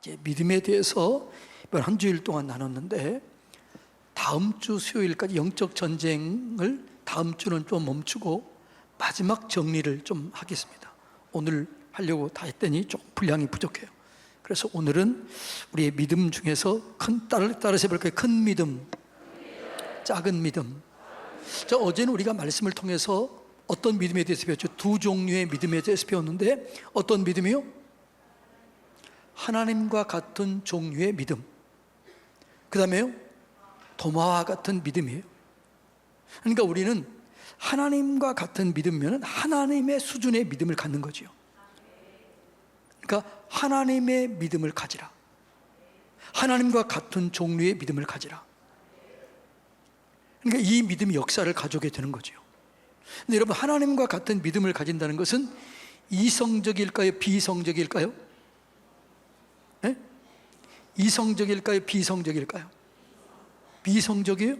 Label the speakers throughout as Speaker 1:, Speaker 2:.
Speaker 1: 이제 믿음에 대해서 이번 한 주일 동안 나눴는데, 다음 주 수요일까지 영적 전쟁을 다음 주는 좀 멈추고 마지막 정리를 좀 하겠습니다. 오늘 하려고 다 했더니 좀 분량이 부족해요. 그래서 오늘은 우리의 믿음 중에서 따라서 해볼까요? 큰 믿음, 작은 믿음. 어제는 우리가 말씀을 통해서 어떤 믿음에 대해서 배웠죠? 두 종류의 믿음에 대해서 배웠는데, 어떤 믿음이요? 하나님과 같은 종류의 믿음. 그 다음에요? 도마와 같은 믿음이에요. 그러니까 우리는 하나님과 같은 믿음이면 하나님의 수준의 믿음을 갖는 거죠. 그러니까 하나님의 믿음을 가지라. 하나님과 같은 종류의 믿음을 가지라. 그러니까 이 믿음이 역사를 가져오게 되는 거죠. 근데 여러분, 하나님과 같은 믿음을 가진다는 것은 이성적일까요? 비성적일까요? 네? 이성적일까요? 비성적일까요? 비성적이에요?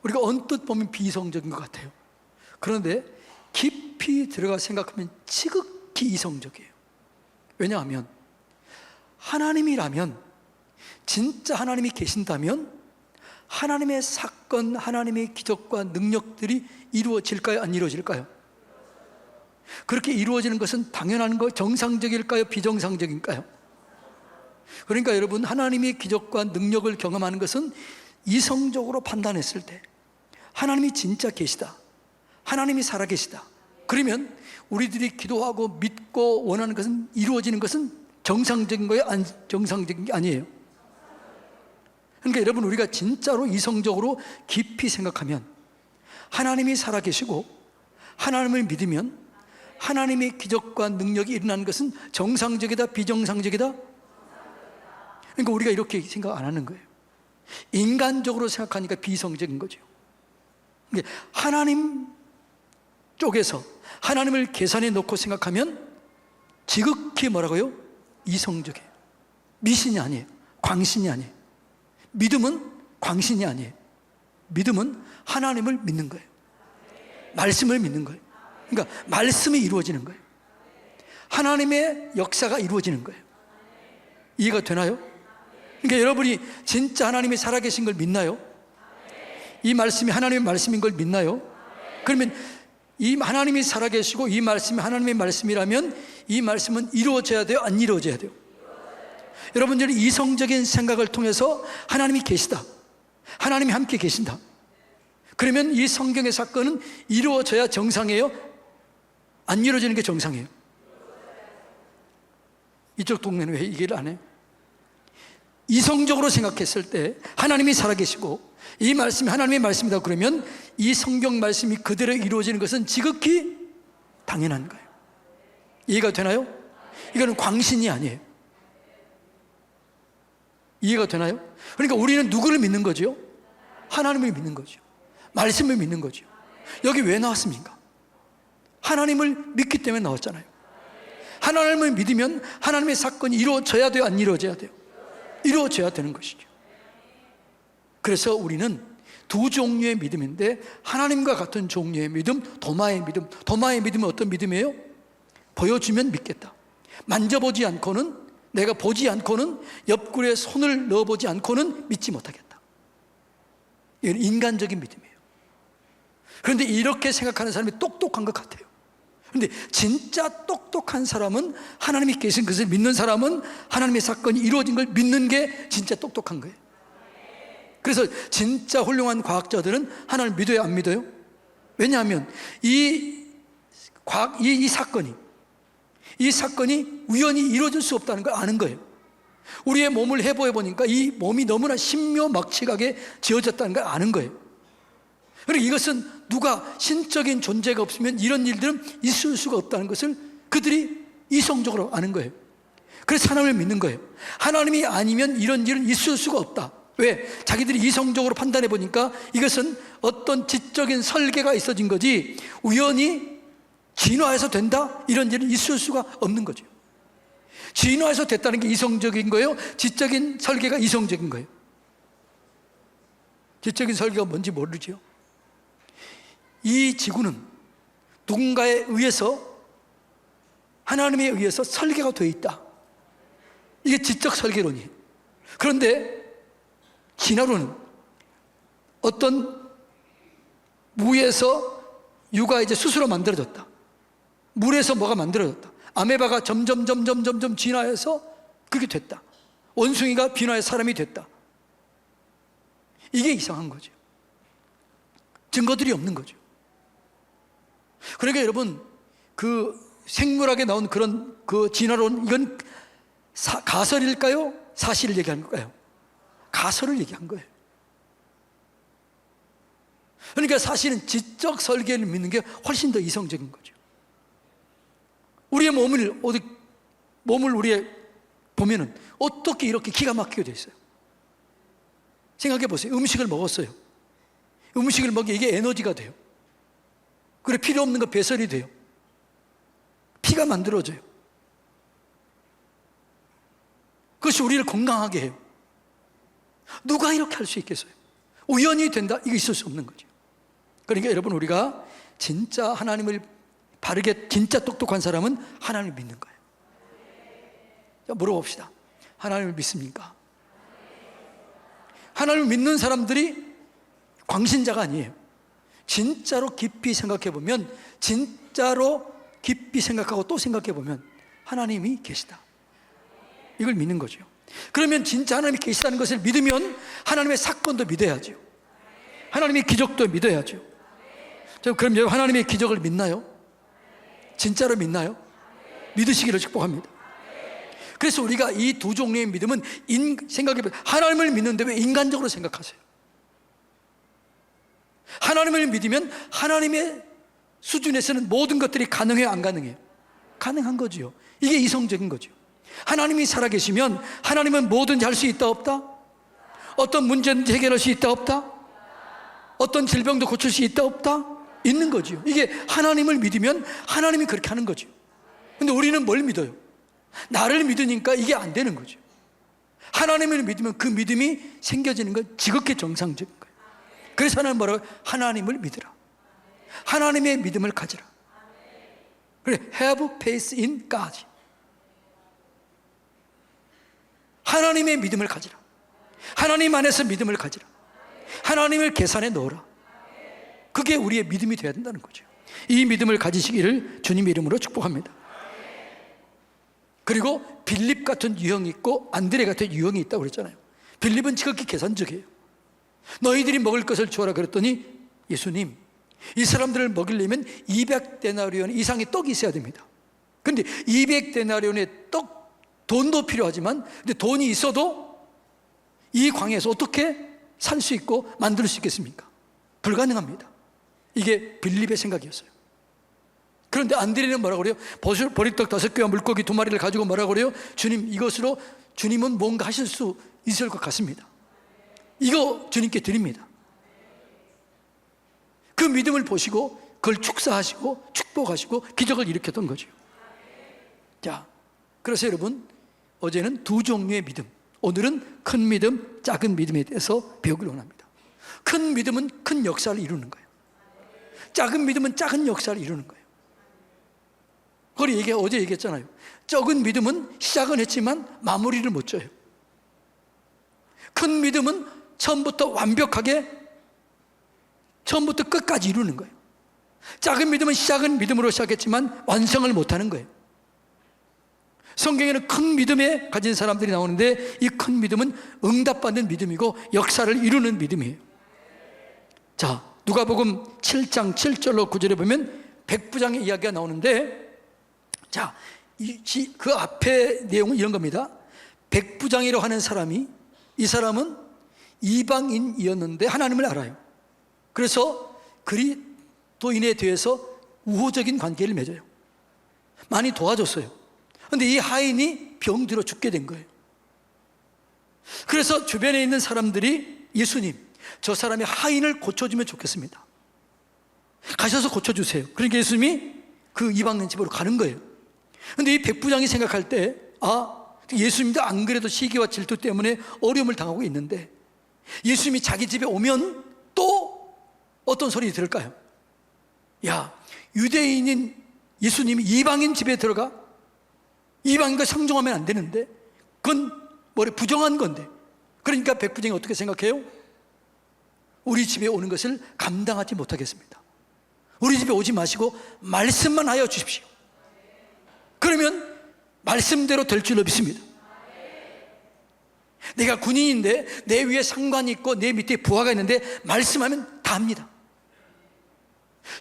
Speaker 1: 우리가 언뜻 보면 비성적인 것 같아요. 그런데 깊이 들어가 생각하면 지극히 이성적이에요. 왜냐하면 하나님이라면, 진짜 하나님이 계신다면 하나님의 사건, 하나님의 기적과 능력들이 이루어질까요? 안 이루어질까요? 그렇게 이루어지는 것은 당연한 거, 정상적일까요? 비정상적일까요? 그러니까 여러분, 하나님의 기적과 능력을 경험하는 것은 이성적으로 판단했을 때 하나님이 진짜 계시다, 하나님이 살아계시다, 그러면 우리들이 기도하고 믿고 원하는 것은 이루어지는 것은 정상적인 거예요? 정상적인 게 아니에요. 그러니까 여러분, 우리가 진짜로 이성적으로 깊이 생각하면 하나님이 살아계시고 하나님을 믿으면 하나님의 기적과 능력이 일어나는 것은 정상적이다, 비정상적이다? 그러니까 우리가 이렇게 생각 안 하는 거예요. 인간적으로 생각하니까 비성적인 거죠. 하나님 쪽에서 하나님을 계산해 놓고 생각하면 지극히 뭐라고요? 이성적이에요. 미신이 아니에요. 광신이 아니에요. 믿음은 광신이 아니에요. 믿음은 하나님을 믿는 거예요. 말씀을 믿는 거예요. 그러니까 말씀이 이루어지는 거예요. 하나님의 역사가 이루어지는 거예요. 이해가 되나요? 그러니까 여러분이 진짜 하나님이 살아계신 걸 믿나요? 이 말씀이 하나님의 말씀인 걸 믿나요? 그러면 이 하나님이 살아계시고 이 말씀이 하나님의 말씀이라면 이 말씀은 이루어져야 돼요? 안 이루어져야 돼요? 여러분들이 이성적인 생각을 통해서 하나님이 계시다, 하나님이 함께 계신다, 그러면 이 성경의 사건은 이루어져야 정상이에요? 안 이루어지는 게 정상이에요? 이쪽 동네는 왜 얘기를 안 해요? 이성적으로 생각했을 때 하나님이 살아계시고 이 말씀이 하나님의 말씀이다 그러면 이 성경 말씀이 그대로 이루어지는 것은 지극히 당연한 거예요. 이해가 되나요? 이거는 광신이 아니에요. 이해가 되나요? 그러니까 우리는 누구를 믿는 거죠? 하나님을 믿는 거죠. 말씀을 믿는 거죠. 여기 왜 나왔습니까? 하나님을 믿기 때문에 나왔잖아요. 하나님을 믿으면 하나님의 사건이 이루어져야 돼요? 안 이루어져야 돼요? 이루어져야 되는 것이죠. 그래서 우리는 두 종류의 믿음인데, 하나님과 같은 종류의 믿음, 도마의 믿음. 도마의 믿음은 어떤 믿음이에요? 보여주면 믿겠다. 만져보지 않고는, 내가 보지 않고는, 옆구리에 손을 넣어보지 않고는 믿지 못하겠다. 이건 인간적인 믿음이에요. 그런데 이렇게 생각하는 사람이 똑똑한 것 같아요. 그런데 진짜 똑똑한 사람은, 하나님이 계신 것을 믿는 사람은 하나님의 사건이 이루어진 걸 믿는 게 진짜 똑똑한 거예요. 그래서 진짜 훌륭한 과학자들은 하나님을 믿어요, 안 믿어요? 왜냐하면 이 사건이 우연히 이루어질 수 없다는 걸 아는 거예요. 우리의 몸을 해부해 보니까 이 몸이 너무나 신묘막측하게 지어졌다는 걸 아는 거예요. 그리고 이것은 누가 신적인 존재가 없으면 이런 일들은 있을 수가 없다는 것을 그들이 이성적으로 아는 거예요. 그래서 하나님을 믿는 거예요. 하나님이 아니면 이런 일은 있을 수가 없다. 왜? 자기들이 이성적으로 판단해 보니까 이것은 어떤 지적인 설계가 있어진 거지 우연히 진화해서 된다? 이런 일은 있을 수가 없는 거죠. 진화해서 됐다는 게 이성적인 거예요? 지적인 설계가 이성적인 거예요? 지적인 설계가 뭔지 모르죠. 이 지구는 누군가에 의해서, 하나님에 의해서 설계가 되어 있다. 이게 지적 설계론이에요. 그런데 진화론은 어떤 무에서 유가 이제 스스로 만들어졌다. 물에서 뭐가 만들어졌다. 아메바가 점점 진화해서 그게 됐다. 원숭이가 진화해서 사람이 됐다. 이게 이상한 거죠. 증거들이 없는 거죠. 그러니까 여러분, 그 생물학에 나온 그런 그 진화론, 이건 가설일까요? 사실을 얘기한 걸까요? 가설을 얘기한 거예요. 그러니까 사실은 지적 설계를 믿는 게 훨씬 더 이성적인 거죠. 우리의 몸을 우리의 보면은 어떻게 이렇게 기가 막히게 돼 있어요? 생각해 보세요. 음식을 먹었어요. 음식을 먹이 이게 에너지가 돼요. 그래 필요 없는 거 배설이 돼요. 피가 만들어져요. 그것이 우리를 건강하게 해요. 누가 이렇게 할 수 있겠어요? 우연히 된다? 이거 있을 수 없는 거죠. 그러니까 여러분, 우리가 진짜 하나님을 바르게, 진짜 똑똑한 사람은 하나님을 믿는 거예요. 자, 물어봅시다. 하나님을 믿습니까? 하나님을 믿는 사람들이 광신자가 아니에요. 진짜로 깊이 생각해 보면, 진짜로 깊이 생각하고 또 생각해 보면 하나님이 계시다, 이걸 믿는 거죠. 그러면 진짜 하나님이 계시다는 것을 믿으면 하나님의 사건도 믿어야죠. 하나님의 기적도 믿어야죠. 그럼 여러분, 하나님의 기적을 믿나요? 진짜로 믿나요? 믿으시기를 축복합니다. 그래서 우리가 이 두 종류의 믿음은 생각해보세요. 하나님을 믿는데 왜 인간적으로 생각하세요? 하나님을 믿으면 하나님의 수준에서는 모든 것들이 가능해요, 안 가능해요? 가능한 거죠. 이게 이성적인 거죠. 하나님이 살아계시면 하나님은 뭐든지 할 수 있다 없다? 어떤 문제든지 해결할 수 있다 없다? 어떤 질병도 고칠 수 있다 없다? 있는 거죠. 이게 하나님을 믿으면 하나님이 그렇게 하는 거죠. 근데 우리는 뭘 믿어요? 나를 믿으니까 이게 안 되는 거죠. 하나님을 믿으면 그 믿음이 생겨지는 건 지극히 정상적인 거예요. 그래서 하나님 뭐라고? 하나님을 믿으라. 하나님의 믿음을 가지라. 그래, have faith in God. 하나님의 믿음을 가지라. 하나님 안에서 믿음을 가지라. 하나님을 계산에 넣어라. 그게 우리의 믿음이 되어야 된다는 거죠. 이 믿음을 가지시기를 주님의 이름으로 축복합니다. 그리고 빌립 같은 유형이 있고 안드레 같은 유형이 있다고 그랬잖아요. 빌립은 지극히 계산적이에요. 너희들이 먹을 것을 주어라 그랬더니, 예수님, 이 사람들을 먹이려면 200데나리온 이상의 떡이 있어야 됩니다. 그런데 200데나리온의 돈도 필요하지만, 근데 돈이 있어도 이 광야에서 어떻게 살 수 있고 만들 수 있겠습니까? 불가능합니다. 이게 빌립의 생각이었어요. 그런데 안드레는 뭐라고 그래요? 보리떡 5개와 물고기 2마리를 가지고 뭐라고 그래요? 주님, 이것으로 주님은 뭔가 하실 수 있을 것 같습니다. 이거 주님께 드립니다. 그 믿음을 보시고 그걸 축사하시고 축복하시고 기적을 일으켰던 거죠. 자, 그래서 여러분, 어제는 두 종류의 믿음, 오늘은 큰 믿음, 작은 믿음에 대해서 배우기를 원합니다. 큰 믿음은 큰 역사를 이루는 거예요. 작은 믿음은 작은 역사를 이루는 거예요. 그걸 어제 얘기했잖아요. 적은 믿음은 시작은 했지만 마무리를 못 져요. 큰 믿음은 처음부터 완벽하게 처음부터 끝까지 이루는 거예요. 작은 믿음은 시작은 믿음으로 시작했지만 완성을 못하는 거예요. 성경에는 큰 믿음에 가진 사람들이 나오는데, 이 큰 믿음은 응답받는 믿음이고 역사를 이루는 믿음이에요. 자, 누가복음 7장 7절로 9절에 보면 백부장의 이야기가 나오는데, 자, 그 앞에 내용은 이런 겁니다. 백부장이라고 하는 사람이, 이 사람은 이방인이었는데 하나님을 알아요. 그래서 그리스도인에 대해서 우호적인 관계를 맺어요. 많이 도와줬어요. 그런데 이 하인이 병들어 죽게 된 거예요. 그래서 주변에 있는 사람들이, 예수님, 저 사람이 하인을 고쳐주면 좋겠습니다. 가셔서 고쳐주세요. 그러니까 예수님이 그 이방인 집으로 가는 거예요. 그런데 이 백부장이 생각할 때, 예수님도 안 그래도 시기와 질투 때문에 어려움을 당하고 있는데, 예수님이 자기 집에 오면 또 어떤 소리 들을까요? 야, 유대인인 예수님이 이방인 집에 들어가? 이방인과 상종하면 안 되는데 그건 부정한 건데. 그러니까 백부장이 어떻게 생각해요? 우리 집에 오는 것을 감당하지 못하겠습니다. 우리 집에 오지 마시고 말씀만 하여 주십시오. 그러면 말씀대로 될 줄로 믿습니다. 내가 군인인데 내 위에 상관이 있고 내 밑에 부하가 있는데 말씀하면 다 합니다.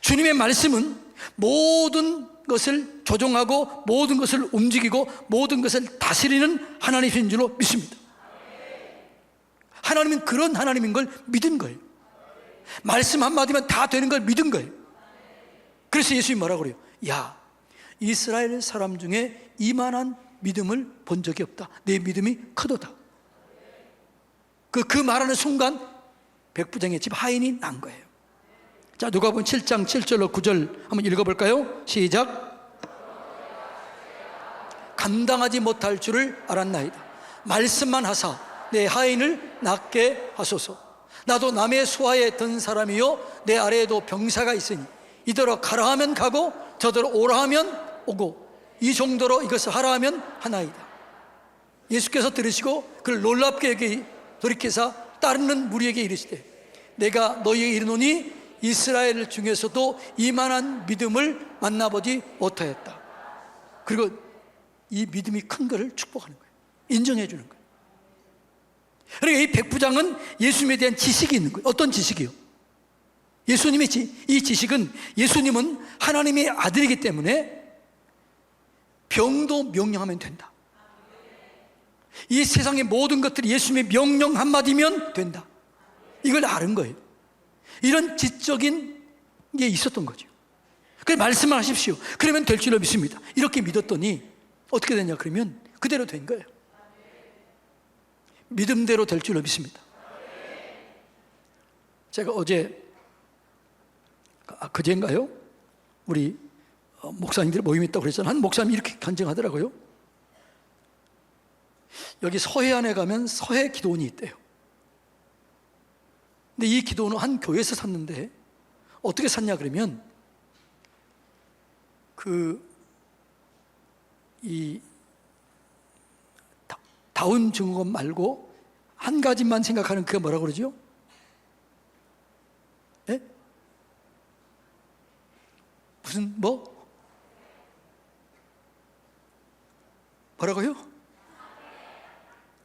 Speaker 1: 주님의 말씀은 모든 것을 조종하고 모든 것을 움직이고 모든 것을 다스리는 하나님이신 줄로 믿습니다. 하나님은 그런 하나님인 걸 믿은 거예요. 말씀 한마디면 다 되는 걸 믿은 거예요. 그래서 예수님이 뭐라고 그래요? 야, 이스라엘 사람 중에 이만한 믿음을 본 적이 없다. 내 믿음이 크도다. 그 말하는 순간 백부장의 집 하인이 난 거예요. 자, 누가복음 7장 7절로 9절 한번 읽어볼까요? 시작. 감당하지 못할 줄을 알았나이다. 말씀만 하사 내 하인을 낫게 하소서. 나도 남의 수하에 든 사람이요 내 아래에도 병사가 있으니 이더러 가라 하면 가고 저더러 오라 하면 오고 이 정도로 이것을 하라 하면 하나이다. 예수께서 들으시고 그를 놀랍게 여기 돌이켜서 따르는 무리에게 이르시되 내가 너희에게 이르노니 이스라엘 중에서도 이만한 믿음을 만나보지 못하였다. 그리고 이 믿음이 큰 것을 축복하는 거예요. 인정해 주는 거예요. 그러니까 이 백부장은 예수님에 대한 지식이 있는 거예요. 어떤 지식이요? 예수님의 이 지식은 예수님은 하나님의 아들이기 때문에 병도 명령하면 된다. 이 세상의 모든 것들이 예수님의 명령 한마디면 된다. 이걸 아는 거예요. 이런 지적인 게 있었던 거죠. 그래서 말씀을 하십시오. 그러면 될 줄로 믿습니다. 이렇게 믿었더니 어떻게 되냐 그러면 그대로 된 거예요. 믿음대로 될 줄로 믿습니다. 제가 어제 그제인가요? 우리 목사님들 모임이 있다고 그랬잖아요. 한 목사님이 이렇게 간증하더라고요. 여기 서해안에 가면 서해 기도원이 있대요. 근데 이 기도원은 한 교회에서 샀는데 어떻게 샀냐 그러면 다운 증후군 말고 한 가지만 생각하는 그게 뭐라고 그러죠? 예? 무슨 뭐라고요?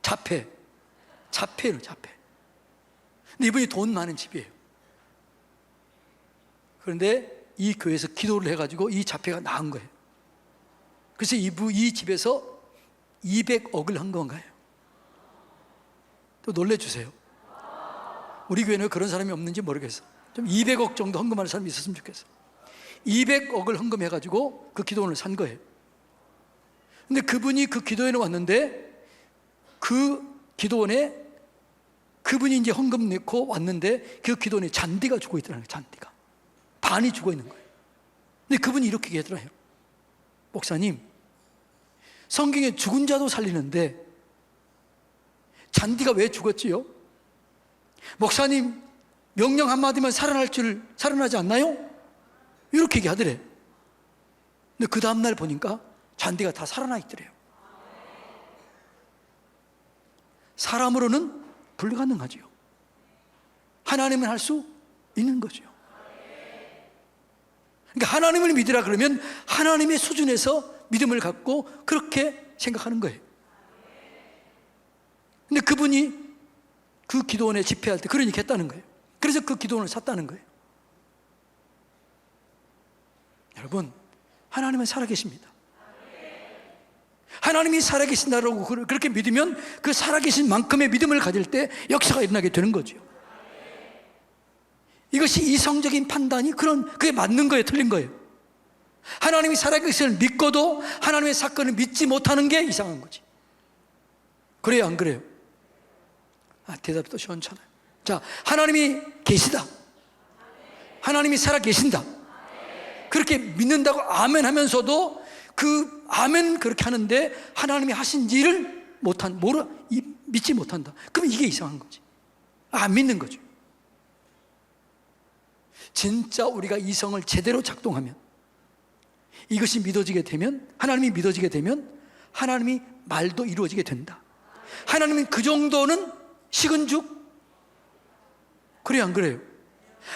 Speaker 1: 자폐예요, 자폐. 근데 이분이 돈 많은 집이에요. 그런데 이 교회에서 기도를 해가지고 이 자폐가 나은 거예요. 그래서 이 집에서 200억을 헌금한 거예요. 또 놀래주세요. 우리 교회는 그런 사람이 없는지 모르겠어. 좀 200억 정도 헌금하는 사람이 있었으면 좋겠어. 200억을 헌금해가지고 그 기도원을 산 거예요. 근데 그분이 그 기도원에 왔는데 그 기도원에 그분이 이제 헌금 넣고 왔는데 그 기도원에 잔디가 죽어 있더라고요. 잔디가 반이 죽어 있는 거예요. 근데 그분이 이렇게 얘기하더라고요. 목사님, 성경에 죽은 자도 살리는데 잔디가 왜 죽었지요? 목사님, 명령 한마디면 살아나지 않나요? 이렇게 얘기하더래. 근데 그 다음날 보니까 잔디가 다 살아나 있더래요. 사람으로는 불가능하지요. 하나님은 할 수 있는 거죠. 그러니까 하나님을 믿으라 그러면 하나님의 수준에서 믿음을 갖고 그렇게 생각하는 거예요. 근데 그분이 그 기도원에 집회할 때 그러니까 했다는 거예요. 그래서 그 기도원을 샀다는 거예요. 여러분, 하나님은 살아계십니다. 하나님이 살아계신다라고 그렇게 믿으면 그 살아계신 만큼의 믿음을 가질 때 역사가 일어나게 되는 거죠. 이것이 이성적인 판단이 그게 맞는 거예요, 틀린 거예요? 하나님이 살아계심을 믿고도 하나님의 사건을 믿지 못하는 게 이상한 거지. 그래요, 안 그래요? 대답이 또 시원찮아요. 자, 하나님이 계시다. 하나님이 살아계신다. 그렇게 믿는다고 아멘 하면서도 그 아멘 그렇게 하는데 하나님이 하신 일을 믿지 못한다. 그럼 이게 이상한 거지. 안 믿는 거죠. 진짜 우리가 이성을 제대로 작동하면, 이것이 믿어지게 되면, 하나님이 믿어지게 되면 하나님이 말도 이루어지게 된다. 하나님은 그 정도는 식은 죽? 그래요, 안 그래요?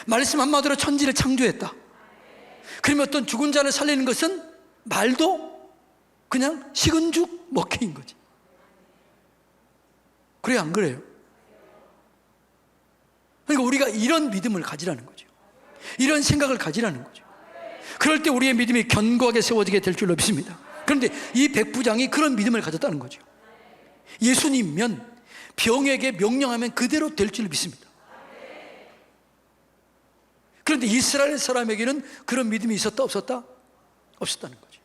Speaker 1: 말씀 한마디로 천지를 창조했다. 그러면 어떤 죽은 자를 살리는 것은 말도 그냥 식은 죽 먹기인 거지. 그래요, 안 그래요? 그러니까 우리가 이런 믿음을 가지라는 거죠. 이런 생각을 가지라는 거죠. 그럴 때 우리의 믿음이 견고하게 세워지게 될 줄로 믿습니다. 그런데 이 백부장이 그런 믿음을 가졌다는 거죠. 예수님이면 병에게 명령하면 그대로 될 줄로 믿습니다. 그런데 이스라엘 사람에게는 그런 믿음이 있었다 없었다? 없었다는 거죠.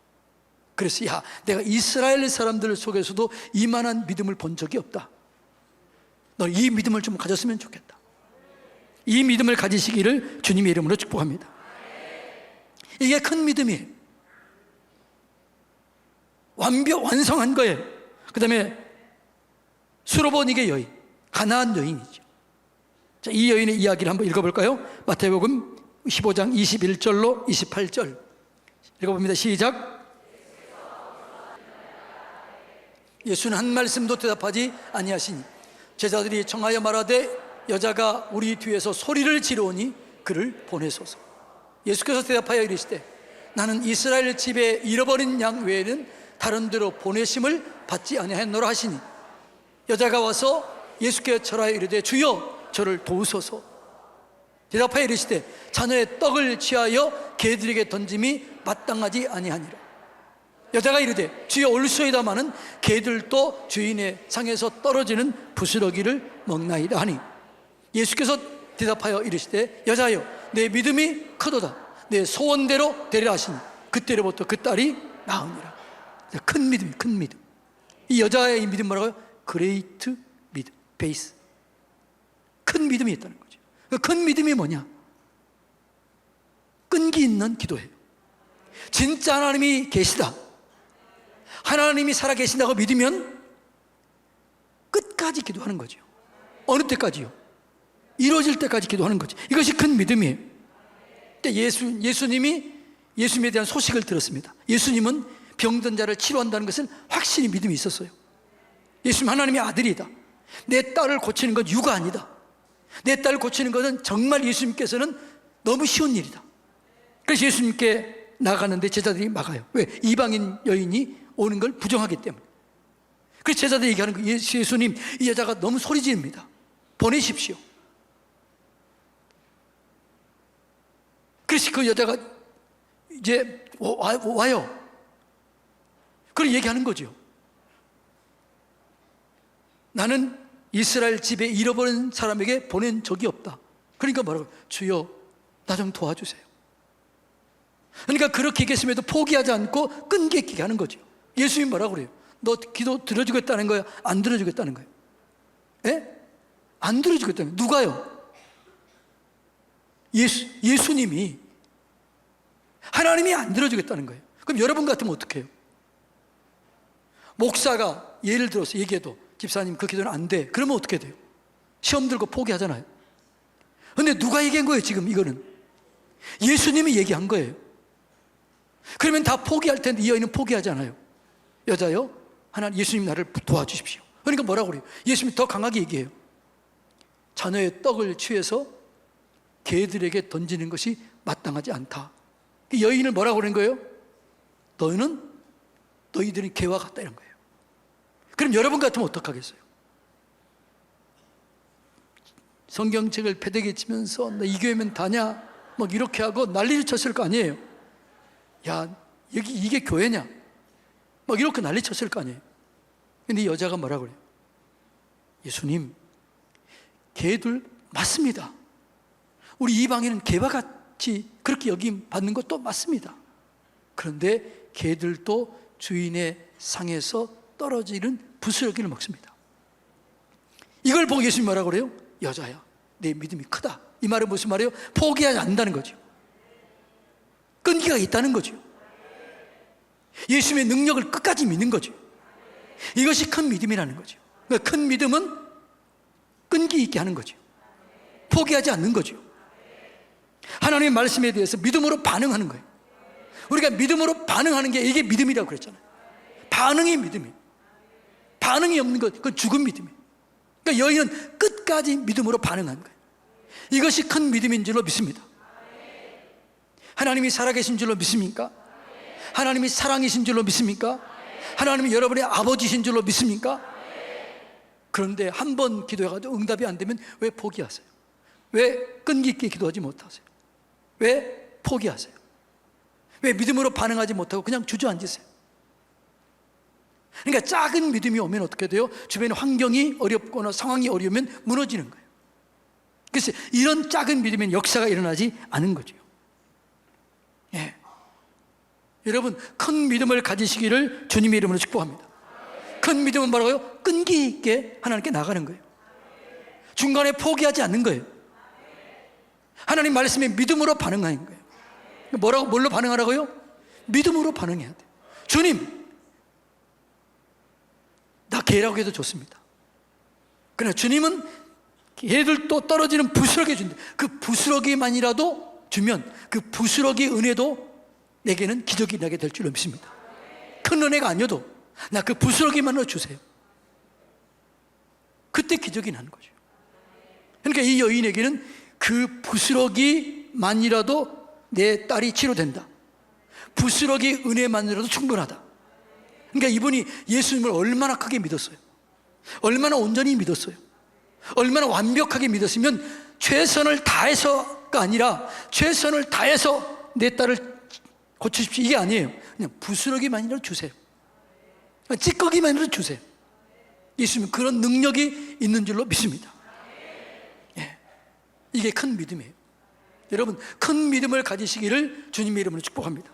Speaker 1: 그래서 야, 내가 이스라엘 사람들 속에서도 이만한 믿음을 본 적이 없다. 너 이 믿음을 좀 가졌으면 좋겠다. 이 믿음을 가지시기를 주님의 이름으로 축복합니다. 이게 큰 믿음이에요. 완성한 거예요. 그 다음에 수로보니게 여인, 가나안 여인이죠. 자, 이 여인의 이야기를 한번 읽어볼까요? 마태복음 15장 21절로 28절 읽어봅니다. 시작. 예수는 한 말씀도 대답하지 아니하시니 제자들이 청하여 말하되 여자가 우리 뒤에서 소리를 지르오니 그를 보내소서. 예수께서 대답하여 이르시되 나는 이스라엘 집에 잃어버린 양 외에는 다른 데로 보내심을 받지 아니하였노라 하시니 여자가 와서 예수께 절하여 이르되 주여 저를 도우소서. 대답하여 이르시되 자녀의 떡을 취하여 개들에게 던짐이 마땅하지 아니하니라. 여자가 이르되 주여 올소이다마는 개들도 주인의 상에서 떨어지는 부스러기를 먹나이다 하니 예수께서 대답하여 이르시되 여자여 내 믿음이 크도다. 내 소원대로 되리라 하시니 그때로부터 그 딸이 나으니라. 큰 믿음이 큰 믿음. 이 여자의 이 믿음 뭐라고요? 그레이트 믿음, 베이스. 큰 믿음이 있다는 거죠. 큰 믿음이 뭐냐? 끈기 있는 기도예요. 진짜 하나님이 계시다, 하나님이 살아계신다고 믿으면 끝까지 기도하는 거죠. 어느 때까지요? 이루어질 때까지 기도하는 거죠. 이것이 큰 믿음이에요. 예수님이 예수님에 대한 소식을 들었습니다. 예수님은 병든 자를 치료한다는 것은 확실히 믿음이 있었어요. 예수님 하나님의 아들이다. 내 딸을 고치는 건 유가 아니다. 내 딸을 고치는 것은 정말 예수님께서는 너무 쉬운 일이다. 그래서 예수님께 나가는데 제자들이 막아요. 왜? 이방인 여인이 오는 걸 부정하기 때문에. 그래서 제자들이 얘기하는 거예요. 예수님, 이 여자가 너무 소리 지릅니다. 보내십시오. 그래서 그 여자가 이제 와요. 그걸 얘기하는 거죠. 나는 이스라엘 집에 잃어버린 사람에게 보낸 적이 없다. 그러니까 뭐라고? 주여 나 좀 도와주세요. 그러니까 그렇게 얘기했음에도 포기하지 않고 끈기 있게 하는 거죠. 예수님 뭐라고 그래요? 너 기도 들어주겠다는 거야? 안 들어주겠다는 거예요? 예? 안 들어주겠다는 거예요. 누가요? 예수님이. 하나님이 안 들어주겠다는 거예요. 그럼 여러분 같으면 어떻게 해요? 목사가 예를 들어서 얘기해도 집사님 그 기도는 안 돼. 그러면 어떻게 돼요? 시험 들고 포기하잖아요. 근데 누가 얘기한 거예요 지금 이거는? 예수님이 얘기한 거예요. 그러면 다 포기할 텐데 이 여인은 포기하잖아요. 여자요, 하나님 예수님 나를 도와주십시오. 그러니까 뭐라고 그래요? 예수님이 더 강하게 얘기해요. 자녀의 떡을 취해서 개들에게 던지는 것이 마땅하지 않다. 여인을 뭐라고 그러는 거예요? 너희들은 개와 같다 이런 거예요. 그럼 여러분 같으면 어떡하겠어요? 성경책을 패대기 치면서 너 이 교회면 다냐? 막 이렇게 하고 난리를 쳤을 거 아니에요. 야, 여기 이게 교회냐? 막 이렇게 난리 쳤을 거 아니에요. 근데 이 여자가 뭐라고 그래요? 예수님, 개들 맞습니다. 우리 이방인은 개와 같이 그렇게 여김 받는 것도 맞습니다. 그런데 개들도 주인의 상에서 떨어지는 부스러기를 먹습니다. 이걸 보고 예수님 뭐라고 그래요? 여자야, 내 믿음이 크다. 이 말은 무슨 말이에요? 포기하지 않는다는 거죠. 끈기가 있다는 거죠. 예수님의 능력을 끝까지 믿는 거죠. 이것이 큰 믿음이라는 거죠. 그러니까 큰 믿음은 끈기 있게 하는 거죠. 포기하지 않는 거죠. 하나님의 말씀에 대해서 믿음으로 반응하는 거예요. 우리가 믿음으로 반응하는 게 이게 믿음이라고 그랬잖아요. 반응이 믿음이에요. 반응이 없는 것, 그건 죽은 믿음이에요. 그러니까 여인은 끝까지 믿음으로 반응한 거예요. 이것이 큰 믿음인 줄로 믿습니다. 하나님이 살아계신 줄로 믿습니까? 하나님이 사랑이신 줄로 믿습니까? 하나님이 여러분의 아버지신 줄로 믿습니까? 그런데 한 번 기도해가지고 응답이 안 되면 왜 포기하세요? 왜 끈기 있게 기도하지 못하세요? 왜 포기하세요? 왜 믿음으로 반응하지 못하고 그냥 주저앉으세요? 그러니까 작은 믿음이 오면 어떻게 돼요? 주변의 환경이 어렵거나 상황이 어려우면 무너지는 거예요. 그래서 이런 작은 믿음엔 역사가 일어나지 않은 거죠. 예. 여러분, 큰 믿음을 가지시기를 주님의 이름으로 축복합니다. 큰 믿음은 뭐라고요? 끈기 있게 하나님께 나가는 거예요. 중간에 포기하지 않는 거예요. 하나님 말씀에 믿음으로 반응하는 거예요. 뭘로 반응하라고요? 믿음으로 반응해야 돼요. 주님, 나 개라고 해도 좋습니다. 그러나 주님은 얘들도 떨어지는 부스러기 준다. 그 부스러기만이라도 주면 그 부스러기 은혜도 내게는 기적이 나게 될 줄로 믿습니다. 큰 은혜가 아니어도 나 그 부스러기만으로 주세요. 그때 기적이 나는 거죠. 그러니까 이 여인에게는 그 부스러기만이라도 내 딸이 치료된다. 부스러기 은혜만이라도 충분하다. 그러니까 이분이 예수님을 얼마나 크게 믿었어요. 얼마나 온전히 믿었어요. 얼마나 완벽하게 믿었으면 최선을 다해서가 아니라 최선을 다해서 내 딸을 고치십시오 이게 아니에요. 그냥 부스러기만이라도 주세요. 찌꺼기만이라도 주세요. 예수님은 그런 능력이 있는 줄로 믿습니다. 예. 이게 큰 믿음이에요. 여러분, 큰 믿음을 가지시기를 주님의 이름으로 축복합니다.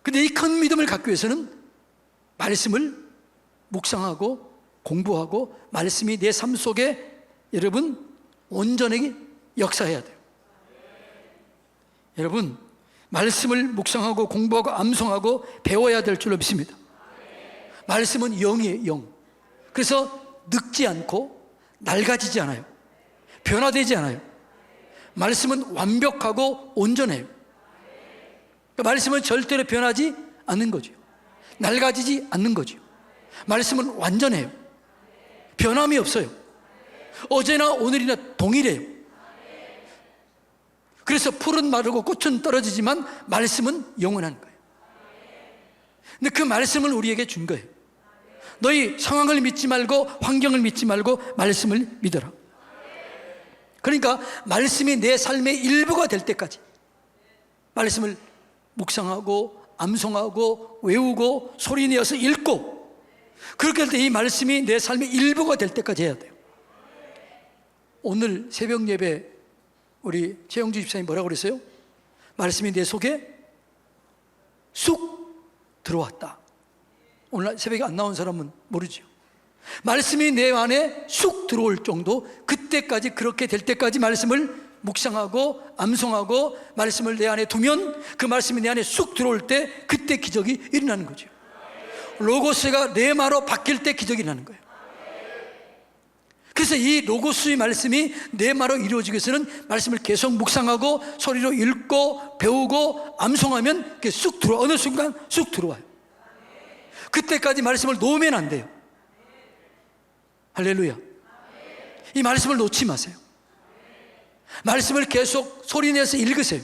Speaker 1: 근데 이 큰 믿음을 갖기 위해서는 말씀을 묵상하고 공부하고 말씀이 내 삶 속에 여러분 온전하게 역사해야 돼요. 여러분, 말씀을 묵상하고 공부하고 암송하고 배워야 될 줄로 믿습니다. 말씀은 영이에요, 영. 그래서 늙지 않고 낡아지지 않아요. 변화되지 않아요. 말씀은 완벽하고 온전해요. 그러니까 말씀은 절대로 변하지 않는 거죠. 낡아지지 않는 거죠. 말씀은 완전해요. 변함이 없어요. 어제나 오늘이나 동일해요. 그래서 풀은 마르고 꽃은 떨어지지만 말씀은 영원한 거예요. 근데 그 말씀을 우리에게 준 거예요. 너희 상황을 믿지 말고 환경을 믿지 말고 말씀을 믿어라. 그러니까 말씀이 내 삶의 일부가 될 때까지 말씀을 묵상하고 암송하고 외우고 소리내어서 읽고 그렇게 할 때 이 말씀이 내 삶의 일부가 될 때까지 해야 돼요. 오늘 새벽 예배 우리 최영주 집사님 뭐라고 그랬어요? 말씀이 내 속에 쑥 들어왔다. 오늘 새벽에 안 나온 사람은 모르죠. 말씀이 내 안에 쑥 들어올 정도, 그때까지, 그렇게 될 때까지 말씀을 묵상하고 암송하고 말씀을 내 안에 두면 그 말씀이 내 안에 쑥 들어올 때 그때 기적이 일어나는 거죠. 로고스가 레마로 바뀔 때 기적이 나는 거예요. 그래서 이 로고스의 말씀이 레마로 이루어지기 위해서는 말씀을 계속 묵상하고 소리로 읽고 배우고 암송하면 그게 쑥 들어와. 어느 순간 쑥 들어와요. 그때까지 말씀을 놓으면 안 돼요. 할렐루야. 이 말씀을 놓지 마세요. 말씀을 계속 소리내서 읽으세요.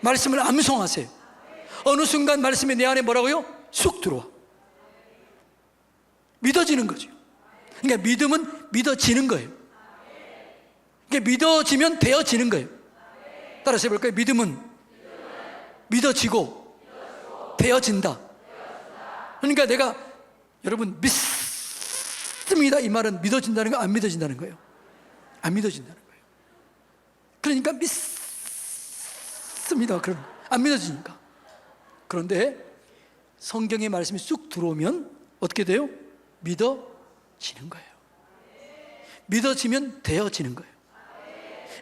Speaker 1: 말씀을 암송하세요. 어느 순간 말씀이 내 안에 뭐라고요? 쑥 들어와. 믿어지는 거죠. 그러니까 믿음은 믿어지는 거예요. 그러니까 믿어지면 되어지는 거예요. 따라서 해볼까요? 믿음은 믿어지고 되어진다. 그러니까 내가 여러분 믿습니다 이 말은 믿어진다는 거, 안 믿어진다는 거예요. 안 믿어진다는 거예요. 그러니까 믿습니다. 그럼 안 믿어지니까. 그런데 성경의 말씀이 쑥 들어오면 어떻게 돼요? 믿어지는 거예요. 믿어지면 되어지는 거예요.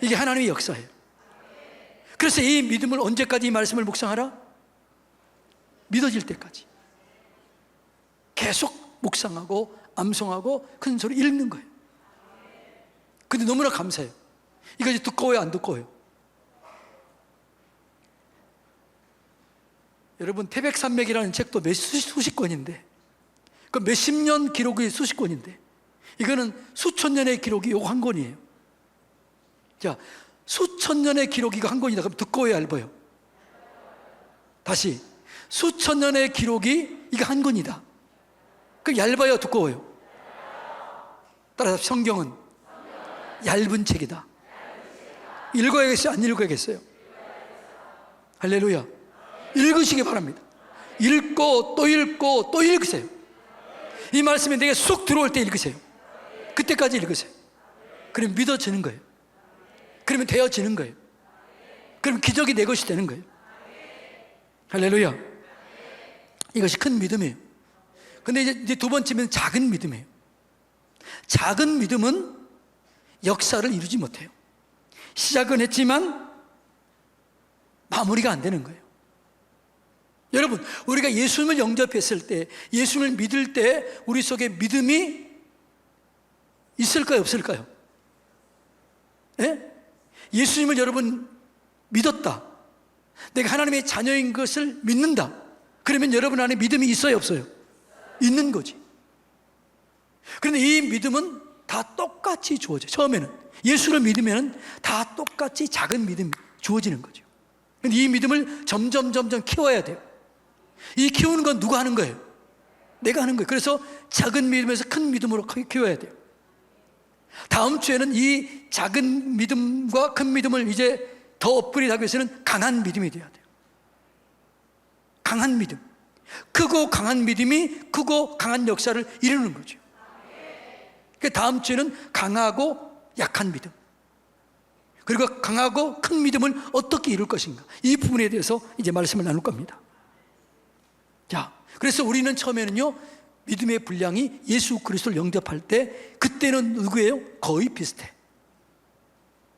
Speaker 1: 이게 하나님의 역사예요. 그래서 이 믿음을 언제까지 이 말씀을 묵상하라? 믿어질 때까지 계속 묵상하고 암송하고 큰 소리 읽는 거예요. 근데 너무나 감사해요. 이것이 두꺼워요, 안 두꺼워요? 여러분 태백산맥이라는 책도 수십 권인데, 그 몇십 년 기록이 수십 권인데, 이거는 수천 년의 기록이 요거 한 권이에요. 자, 수천 년의 기록이 이거 한 권이다. 그럼 두꺼워요, 얇아요? 다시, 수천 년의 기록이 이거 한 권이다. 그럼 얇아요, 두꺼워요? 따라서 성경은 얇은 책이다. 읽어야겠어요, 안 읽어야겠어요? 할렐루야. 읽으시기 바랍니다. 읽고 또 읽고 또 읽으세요. 이 말씀이 내게 쑥 들어올 때 읽으세요. 그때까지 읽으세요. 그러면 믿어지는 거예요. 그러면 되어지는 거예요. 그러면 기적이 내 것이 되는 거예요. 할렐루야. 이것이 큰 믿음이에요. 근데 이제 두 번째는 작은 믿음이에요. 작은 믿음은 역사를 이루지 못해요. 시작은 했지만 마무리가 안 되는 거예요. 여러분, 우리가 예수님을 영접했을 때, 예수님을 믿을 때 우리 속에 믿음이 있을까요, 없을까요? 예? 예수님을 여러분 믿었다, 내가 하나님의 자녀인 것을 믿는다, 그러면 여러분 안에 믿음이 있어요, 없어요? 있는 거지. 그런데 이 믿음은 다 똑같이 주어져요. 처음에는 예수를 믿으면 다 똑같이 작은 믿음이 주어지는 거죠. 근데 이 믿음을 점점 키워야 돼요. 이 키우는 건 누가 하는 거예요? 내가 하는 거예요. 그래서 작은 믿음에서 큰 믿음으로 키워야 돼요. 다음 주에는 이 작은 믿음과 큰 믿음을 이제 더 업그레이드하기 위해서는 강한 믿음이 돼야 돼요. 강한 믿음. 크고 강한 믿음이 크고 강한 역사를 이루는 거죠. 그러니까 다음 주에는 강하고 약한 믿음, 그리고 강하고 큰 믿음을 어떻게 이룰 것인가, 이 부분에 대해서 이제 말씀을 나눌 겁니다. 자, 그래서 우리는 처음에는요, 믿음의 분량이 예수 그리스도를 영접할 때 그때는 누구예요? 거의 비슷해.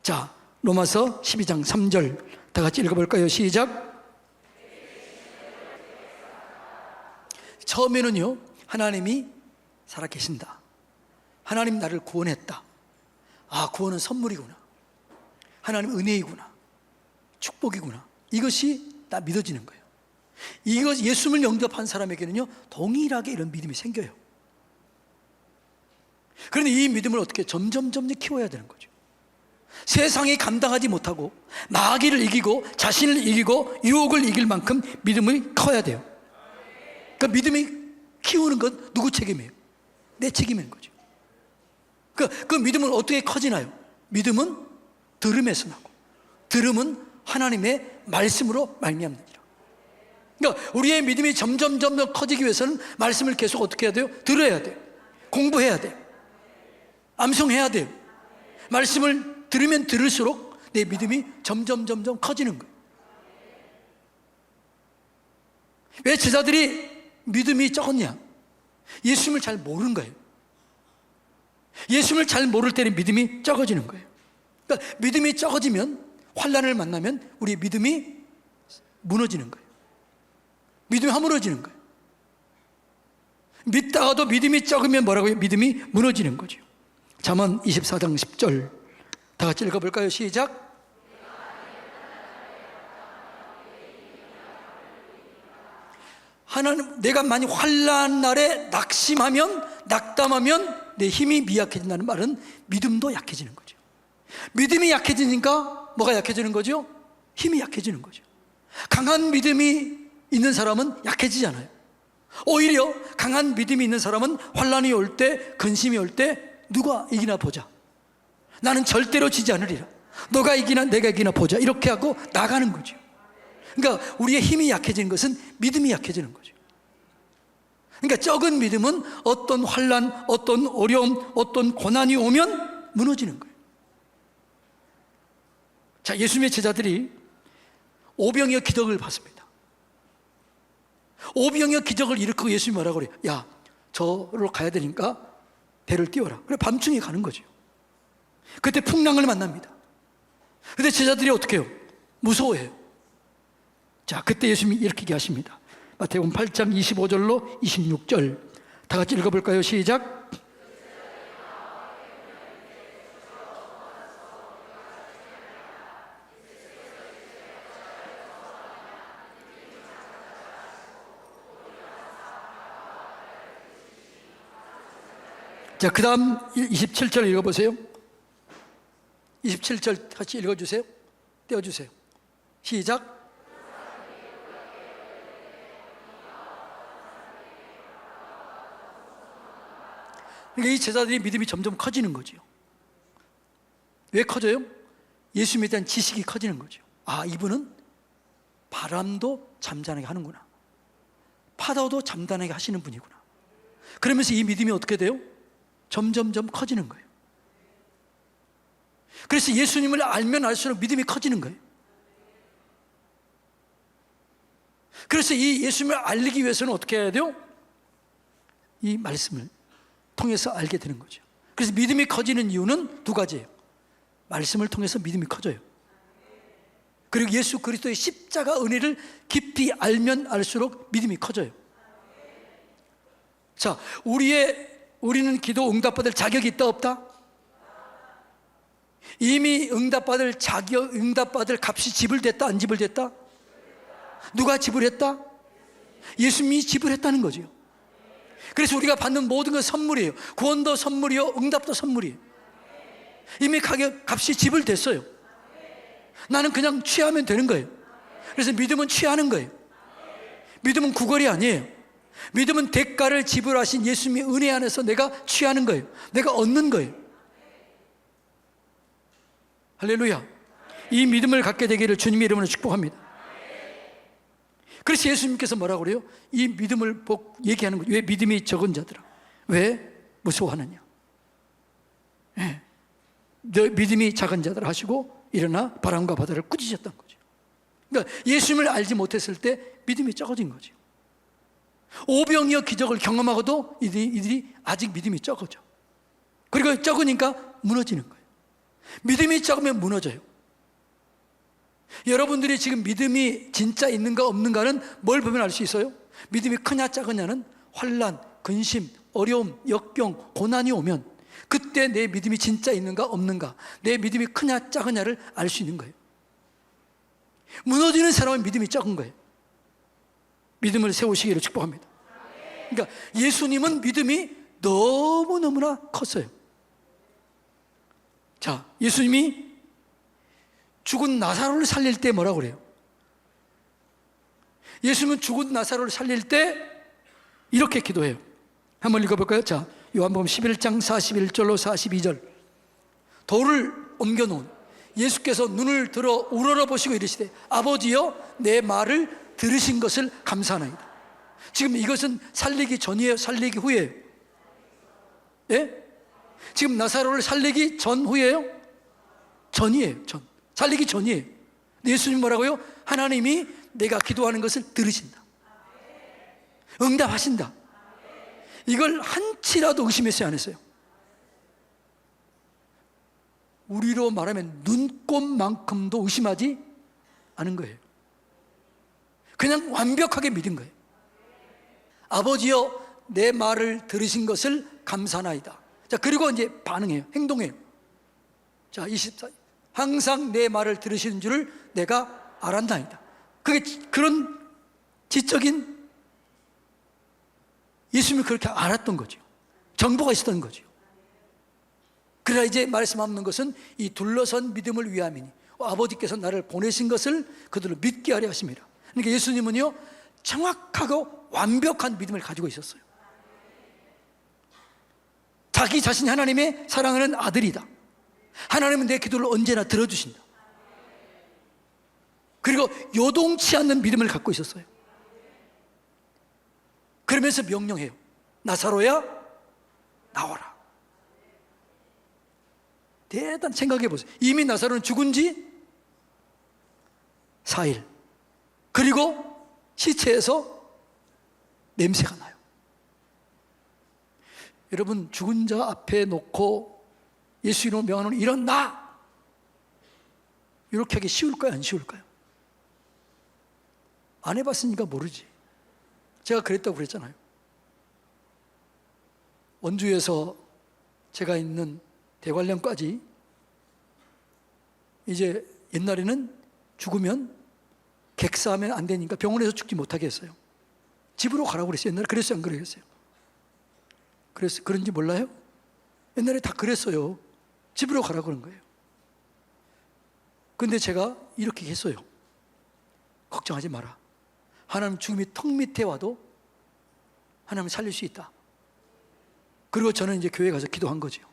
Speaker 1: 자, 로마서 12장 3절 다 같이 읽어볼까요? 시작. 처음에는요, 하나님이 살아계신다, 하나님 나를 구원했다, 아, 구원은 선물이구나, 하나님 은혜이구나, 축복이구나, 이것이 다 믿어지는 거예요. 이것, 예수님을 영접한 사람에게는요, 동일하게 이런 믿음이 생겨요. 그런데 이 믿음을 어떻게 점점 키워야 되는 거죠. 세상이 감당하지 못하고 마귀를 이기고 자신을 이기고 유혹을 이길 만큼 믿음이 커야 돼요. 그러니까 믿음이 키우는 건 누구 책임이에요? 내 책임인 거죠. 그 믿음은 어떻게 커지나요? 믿음은 들음에서 나고, 들음은 하나님의 말씀으로 말미암느니라. 그러니까 우리의 믿음이 점점 커지기 위해서는 말씀을 계속 어떻게 해야 돼요? 들어야 돼요. 공부해야 돼요. 암송해야 돼요. 말씀을 들으면 들을수록 내 믿음이 점점 커지는 거예요. 왜 제자들이 믿음이 적었냐? 예수님을 잘 모르는 거예요. 예수님을 잘 모를 때는 믿음이 적어지는 거예요. 그러니까 믿음이 적어지면, 환난을 만나면 우리 믿음이 무너지는 거예요. 믿음이 허물어지는 거예요. 믿다가도 믿음이 적으면 뭐라고요? 믿음이 무너지는 거죠. 잠언 24장 10절 다 같이 읽어볼까요? 시작. 하나님, 내가 만약 환난 날에 낙심하면, 낙담하면 내 힘이 미약해진다는 말은 믿음도 약해지는 거죠. 믿음이 약해지니까 뭐가 약해지는 거죠? 힘이 약해지는 거죠. 강한 믿음이 있는 사람은 약해지잖아요. 오히려 강한 믿음이 있는 사람은 환난이 올 때, 근심이 올 때 누가 이기나 보자, 나는 절대로 지지 않으리라, 너가 이기나 내가 이기나 보자, 이렇게 하고 나가는 거죠. 그러니까 우리의 힘이 약해지는 것은 믿음이 약해지는 거죠. 그러니까 적은 믿음은 어떤 환난, 어떤 어려움, 어떤 고난이 오면 무너지는 거예요. 자, 예수님의 제자들이 오병이어 기적을 봤습니다. 오병이어 기적을 일으키고 예수님이 뭐라고 그래요? 야, 저로 가야 되니까 배를 띄워라. 그래, 밤중에 가는 거죠. 그때 풍랑을 만납니다. 근데 제자들이 어떻게 해요? 무서워해요. 자, 그때 예수님이 이렇게 얘기하십니다. 마태복음 8장 25절로 26절 다 같이 읽어볼까요? 시작. 자, 그 다음 27절 읽어보세요. 27절 같이 읽어주세요. 떼어주세요. 시작. 그러니까 이 제자들이 믿음이 점점 커지는 거죠. 왜 커져요? 예수님에 대한 지식이 커지는 거죠. 아, 이분은 바람도 잠잠하게 하는구나. 파도도 잠잠하게 하시는 분이구나. 그러면서 이 믿음이 어떻게 돼요? 점점점 커지는 거예요. 그래서 예수님을 알면 알수록 믿음이 커지는 거예요. 그래서 이 예수님을 알리기 위해서는 어떻게 해야 돼요? 이 말씀을 통해서 알게 되는 거죠. 그래서 믿음이 커지는 이유는 두 가지예요. 말씀을 통해서 믿음이 커져요. 그리고 예수 그리스도의 십자가 은혜를 깊이 알면 알수록 믿음이 커져요. 자, 우리는 기도 응답받을 자격이 있다 없다? 이미 응답받을 자격, 응답받을 값이 지불됐다 안 지불됐다? 누가 지불했다? 예수님이 지불했다는 거죠. 그래서 우리가 받는 모든 건 선물이에요. 구원도 선물이요, 응답도 선물이에요. 이미 값이 지불됐어요. 나는 그냥 취하면 되는 거예요. 그래서 믿음은 취하는 거예요. 믿음은 구걸이 아니에요. 믿음은 대가를 지불하신 예수님의 은혜 안에서 내가 취하는 거예요. 내가 얻는 거예요. 할렐루야. 이 믿음을 갖게 되기를 주님의 이름으로 축복합니다. 그래서 예수님께서 뭐라고 그래요? 이 믿음을 얘기하는 거예요. 왜 믿음이 적은 자들아, 왜 무서워하느냐? 네. 너 믿음이 작은 자들 하시고 일어나 바람과 바다를 꾸짖었던 거죠. 그러니까 예수님을 알지 못했을 때 믿음이 적어진 거죠. 오병이어 기적을 경험하고도 이들이 아직 믿음이 적어져. 그리고 적으니까 무너지는 거예요. 믿음이 적으면 무너져요. 여러분들이 지금 믿음이 진짜 있는가 없는가는 뭘 보면 알 수 있어요? 믿음이 크냐 작으냐는 환난, 근심, 어려움, 역경, 고난이 오면 그때 내 믿음이 진짜 있는가 없는가, 내 믿음이 크냐 작으냐를 알 수 있는 거예요. 무너지는 사람은 믿음이 적은 거예요. 믿음을 세우시기를 축복합니다. 그러니까 예수님은 믿음이 너무너무나 컸어요. 자, 예수님이 죽은 나사로를 살릴 때 뭐라고 그래요? 예수님은 죽은 나사로를 살릴 때 이렇게 기도해요. 한번 읽어볼까요? 자, 요한복음 11장 41절로 42절. 돌을 옮겨놓은 예수께서 눈을 들어 우러러 보시고 이르시되 아버지여 내 말을 들으신 것을 감사하나이다. 지금 이것은 살리기 전이에요? 살리기 후예요? 예? 지금 나사로를 살리기 전 후예요? 전이에요. 전. 살리기 전이에요. 예수님 뭐라고요? 하나님이 내가 기도하는 것을 들으신다. 응답하신다. 이걸 한치라도 의심했어요, 안 했어요? 우리로 말하면 눈꼽만큼도 의심하지 않은 거예요. 그냥 완벽하게 믿은 거예요. 아버지여 내 말을 들으신 것을 감사하나이다. 자, 그리고 이제 반응해요. 행동해요. 자, 24. 항상 내 말을 들으시는 줄을 내가 알았나이다. 그게 그런 지적인 예수님이 그렇게 알았던 거죠. 정보가 있었던 거죠. 그러나 이제 말씀하는 것은 이 둘러선 믿음을 위함이니 아버지께서 나를 보내신 것을 그들을 믿게 하려 하심이라. 그러니까 예수님은요 정확하고 완벽한 믿음을 가지고 있었어요. 자기 자신이 하나님의 사랑하는 아들이다. 하나님은 내 기도를 언제나 들어주신다. 그리고 요동치 않는 믿음을 갖고 있었어요. 그러면서 명령해요. 나사로야 나와라. 대단 생각해 보세요. 이미 나사로는 죽은 지 4일. 그리고 시체에서 냄새가 나요. 여러분, 죽은 자 앞에 놓고 예수 이름으로 명하노니 일어나! 이렇게 하기 쉬울까요? 안 쉬울까요? 안 해봤으니까 모르지. 제가 그랬다고 그랬잖아요. 원주에서 제가 있는 대관령까지 이제 옛날에는 죽으면 객사하면 안 되니까 병원에서 죽지 못하게 했어요. 집으로 가라고 그랬어요. 옛날에 그랬어요, 안 그랬어요? 그래서 그런지 몰라요? 옛날에 다 그랬어요. 집으로 가라 그런 거예요. 근데 제가 이렇게 했어요. 걱정하지 마라. 하나님 죽음이 턱 밑에 와도 하나님 살릴 수 있다. 그리고 저는 이제 교회 가서 기도한 거죠.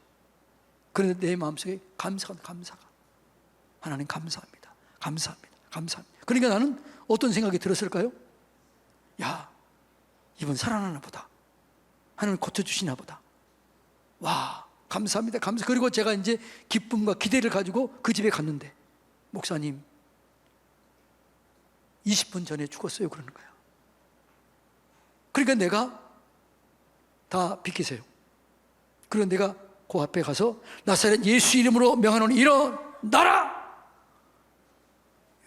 Speaker 1: 그런데 내 마음속에 감사가. 하나님 감사합니다. 감사합니다. 그러니까 나는 어떤 생각이 들었을까요? 야, 이분 살아나나 보다. 하나님 고쳐주시나 보다. 와, 감사합니다. 그리고 제가 이제 기쁨과 기대를 가지고 그 집에 갔는데, 목사님 20분 전에 죽었어요 그러는 거야. 그러니까 내가 다 비키세요. 그리고 내가 그 앞에 가서 나사렛 예수 이름으로 명하노니 일어나라!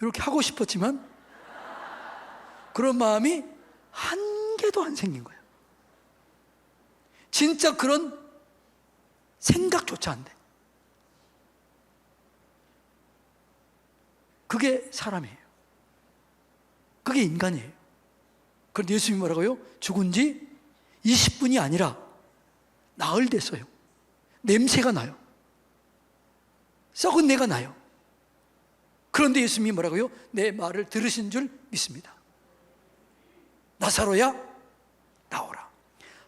Speaker 1: 이렇게 하고 싶었지만 그런 마음이 한 개도 안 생긴 거예요. 진짜 그런 생각조차 안 돼. 그게 사람이에요. 그게 인간이에요. 그런데 예수님이 뭐라고요? 죽은 지 20분이 아니라 나흘 됐어요. 냄새가 나요. 썩은 내가 나요. 그런데 예수님이 뭐라고요? 내 말을 들으신 줄 믿습니다. 나사로야 나오라.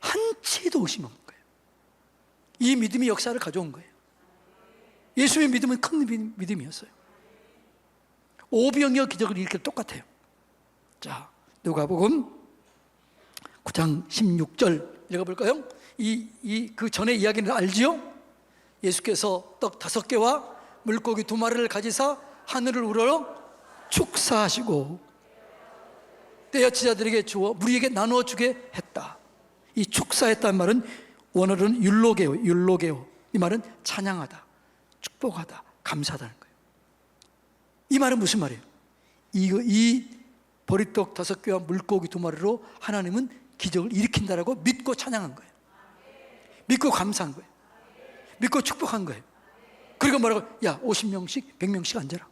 Speaker 1: 한치도 의심 없는 거예요. 이 믿음이 역사를 가져온 거예요. 예수님의 믿음은 큰 믿음이었어요. 오병이어 기적을 일으킬 똑같아요. 자, 누가복음 9장 16절 읽어볼까요? 그 전에 이야기는 알지요? 예수께서 떡 5개와 물고기 2마리를 가지사 하늘을 우러러 축사하시고 떼어 지자들에게 주어 무리에게 나누어 주게 했다. 이 축사했다는 말은 원어로는 율로게오. 이 말은 찬양하다, 축복하다, 감사하다는 거예요. 이 말은 무슨 말이에요? 이 보리떡 5개와 물고기 2마리로 하나님은 기적을 일으킨다라고 믿고 찬양한 거예요. 믿고 감사한 거예요. 믿고 축복한 거예요. 그리고 뭐라고? 야, 50명씩 100명씩 앉아라.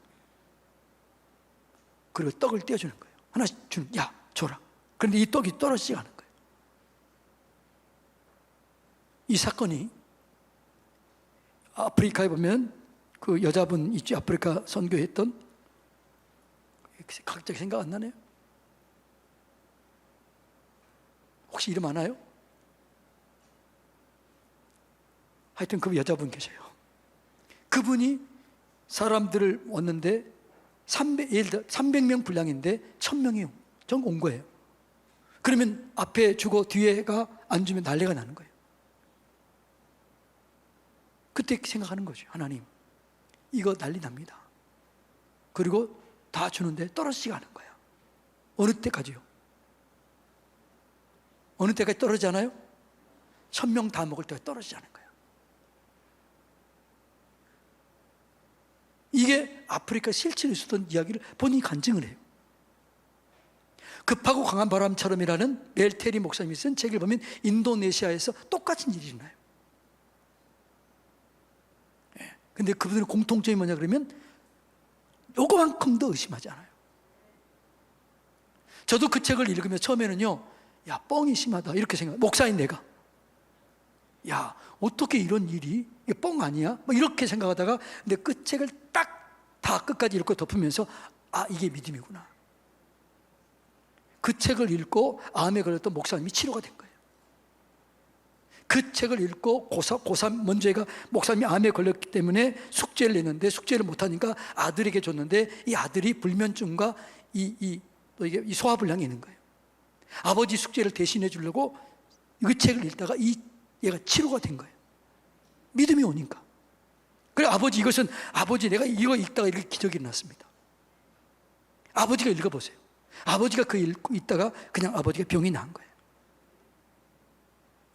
Speaker 1: 그리고 떡을 떼어주는 거예요. 하나씩 주는, 야, 줘라. 그런데 이 떡이 떨어지지 않은 거예요. 이 사건이 아프리카에 보면 그 여자분 있죠. 아프리카 선교했던, 갑자기 생각 안 나네요. 혹시 이름 아나요? 하여튼 그 여자분 계세요. 그분이 사람들을 왔는데 300명 분량인데 1000명이 전 온 거예요. 그러면 앞에 주고 뒤에가 안 주면 난리가 나는 거예요. 그때 생각하는 거죠. 하나님, 이거 난리 납니다. 그리고 다 주는데 떨어지지가 않은 거예요. 어느 때까지요? 어느 때까지 떨어지지 않아요? 1000명 다 먹을 때가 떨어지지 않은 거예요. 이게 아프리카 실제로 있었던 이야기를 본인이 간증을 해요. 급하고 강한 바람처럼이라는 멜테리 목사님이 쓴 책을 보면 인도네시아에서 똑같은 일이 일어나요. 근데 그분들의 공통점이 뭐냐 그러면 요거만큼도 의심하지 않아요. 저도 그 책을 읽으면 처음에는요, 야, 뻥이 심하다 이렇게 생각해요. 목사인 내가, 야, 어떻게 이런 일이, 이게 뻥 아니야? 뭐 이렇게 생각하다가, 근데 그 책을 딱 다 끝까지 읽고 덮으면서, 아, 이게 믿음이구나. 그 책을 읽고 암에 걸렸던 목사님이 치료가 된 거예요. 그 책을 읽고 고3 먼저 애가 목사님이 암에 걸렸기 때문에 숙제를 냈는데 숙제를 못하니까 아들에게 줬는데 이 아들이 불면증과 이 소화불량이 있는 거예요. 아버지 숙제를 대신해 주려고 그 책을 읽다가 얘가 치료가 된 거예요. 믿음이 오니까. 그래, 아버지 내가 이거 읽다가 이렇게 기적이 일어났습니다. 아버지가 읽어보세요. 아버지가 그 읽고 있다가 그냥 아버지가 병이 난 거예요.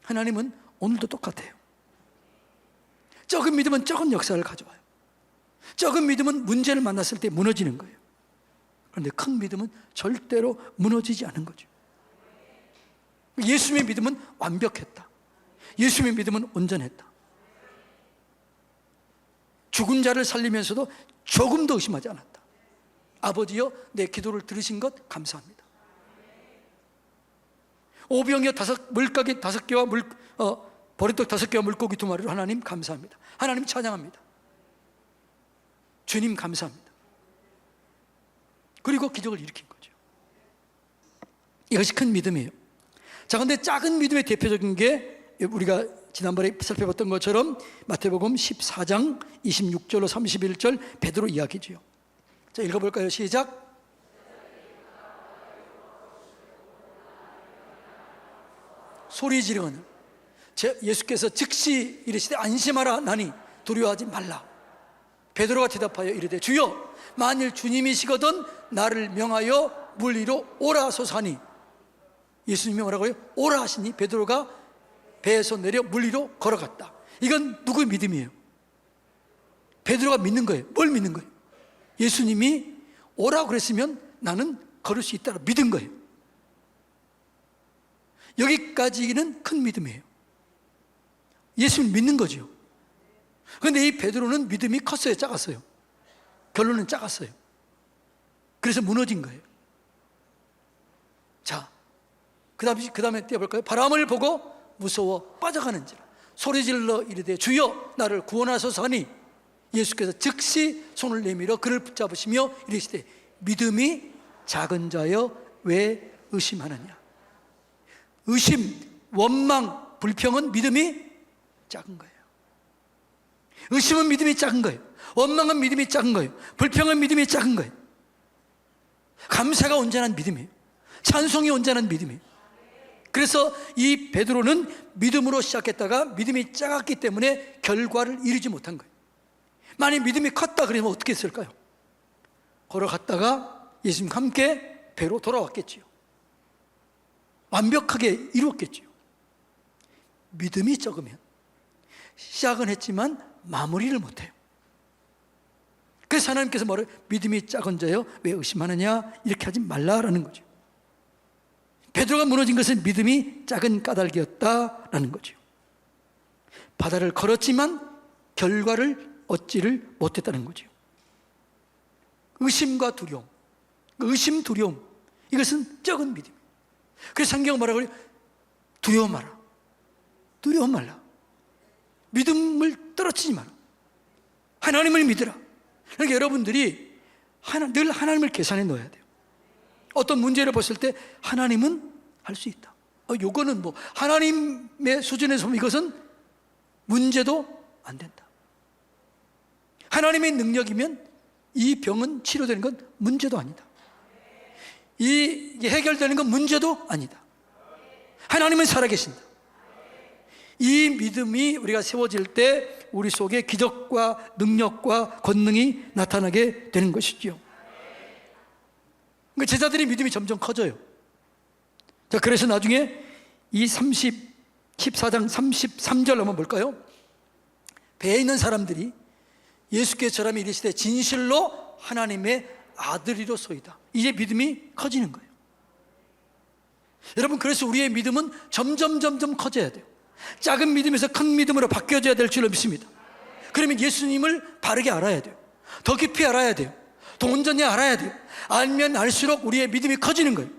Speaker 1: 하나님은 오늘도 똑같아요. 적은 믿음은 적은 역사를 가져와요. 적은 믿음은 문제를 만났을 때 무너지는 거예요. 그런데 큰 믿음은 절대로 무너지지 않은 거죠. 예수님의 믿음은 완벽했다. 예수님의 믿음은 온전했다. 죽은 자를 살리면서도 조금도 의심하지 않았다. 아버지여, 내 기도를 들으신 것 감사합니다. 오병이어 물고기 5개와 보리떡 5개와 물고기 2마리로 하나님 감사합니다. 하나님 찬양합니다. 주님 감사합니다. 그리고 기적을 일으킨 거죠. 이것이 큰 믿음이에요. 자, 근데 작은 믿음의 대표적인 게 우리가 지난번에 살펴봤던 것처럼 마태복음 14장 26절로 31절 베드로 이야기죠. 자, 읽어볼까요? 시작. 소리 지르거늘 예수께서 즉시 이르시되 안심하라 나니 두려워하지 말라. 베드로가 대답하여 이르되 주여 만일 주님이시거든 나를 명하여 물 위로 오라 하소서 하니 예수님이 뭐라고요? 오라 하시니 베드로가 배에서 내려 물 위로 걸어갔다. 이건 누구의 믿음이에요? 베드로가 믿는 거예요. 뭘 믿는 거예요? 예수님이 오라고 그랬으면 나는 걸을 수 있다고 믿은 거예요. 여기까지는 큰 믿음이에요. 예수님 믿는 거죠. 그런데 이 베드로는 믿음이 컸어요, 작았어요? 결론은 작았어요. 그래서 무너진 거예요. 자, 그 다음에 띄워볼까요? 바람을 보고 무서워 빠져가는지라 소리질러 이르되 주여 나를 구원하소서 하니 예수께서 즉시 손을 내밀어 그를 붙잡으시며 이르시되 믿음이 작은 자여 왜 의심하느냐. 의심, 원망, 불평은 믿음이 작은 거예요. 의심은 믿음이 작은 거예요. 원망은 믿음이 작은 거예요. 불평은 믿음이 작은 거예요. 감사가 온전한 믿음이에요. 찬송이 온전한 믿음이에요. 그래서 이 베드로는 믿음으로 시작했다가 믿음이 작았기 때문에 결과를 이루지 못한 거예요. 만약 믿음이 컸다 그러면 어떻게 했을까요? 걸어갔다가 예수님과 함께 배로 돌아왔겠지요. 완벽하게 이루었겠지요. 믿음이 적으면 시작은 했지만 마무리를 못해요. 그래서 하나님께서 뭐래요? 믿음이 작은 자여 왜 의심하느냐, 이렇게 하지 말라라는 거죠. 베드로가 무너진 것은 믿음이 작은 까닭이었다라는 거죠. 바다를 걸었지만 결과를 얻지를 못했다는 거죠. 의심과 두려움, 의심, 두려움, 이것은 적은 믿음. 그래서 성경은 뭐라고 그래요? 두려워 마라. 두려워 말라. 믿음을 떨어뜨리지 마라. 하나님을 믿으라. 그러니까 여러분들이 늘 하나님을 계산해 넣어야 돼요. 어떤 문제를 봤을 때 하나님은 할 수 있다. 요거는 뭐 하나님의 수준에서 보면 이것은 문제도 안 된다. 하나님의 능력이면 이 병은 치료되는 건 문제도 아니다. 이게 해결되는 건 문제도 아니다. 하나님은 살아계신다. 이 믿음이 우리가 세워질 때 우리 속에 기적과 능력과 권능이 나타나게 되는 것이죠. 그러니까 제자들의 믿음이 점점 커져요. 자, 그래서 나중에 이 14장 33절 한번 볼까요? 배에 있는 사람들이 예수께서 저람이 이르시되 진실로 하나님의 아들이로소이다. 이제 믿음이 커지는 거예요. 여러분, 그래서 우리의 믿음은 점점 커져야 돼요. 작은 믿음에서 큰 믿음으로 바뀌어져야 될 줄로 믿습니다. 그러면 예수님을 바르게 알아야 돼요. 더 깊이 알아야 돼요. 더 온전히 알아야 돼요. 알면 알수록 우리의 믿음이 커지는 거예요.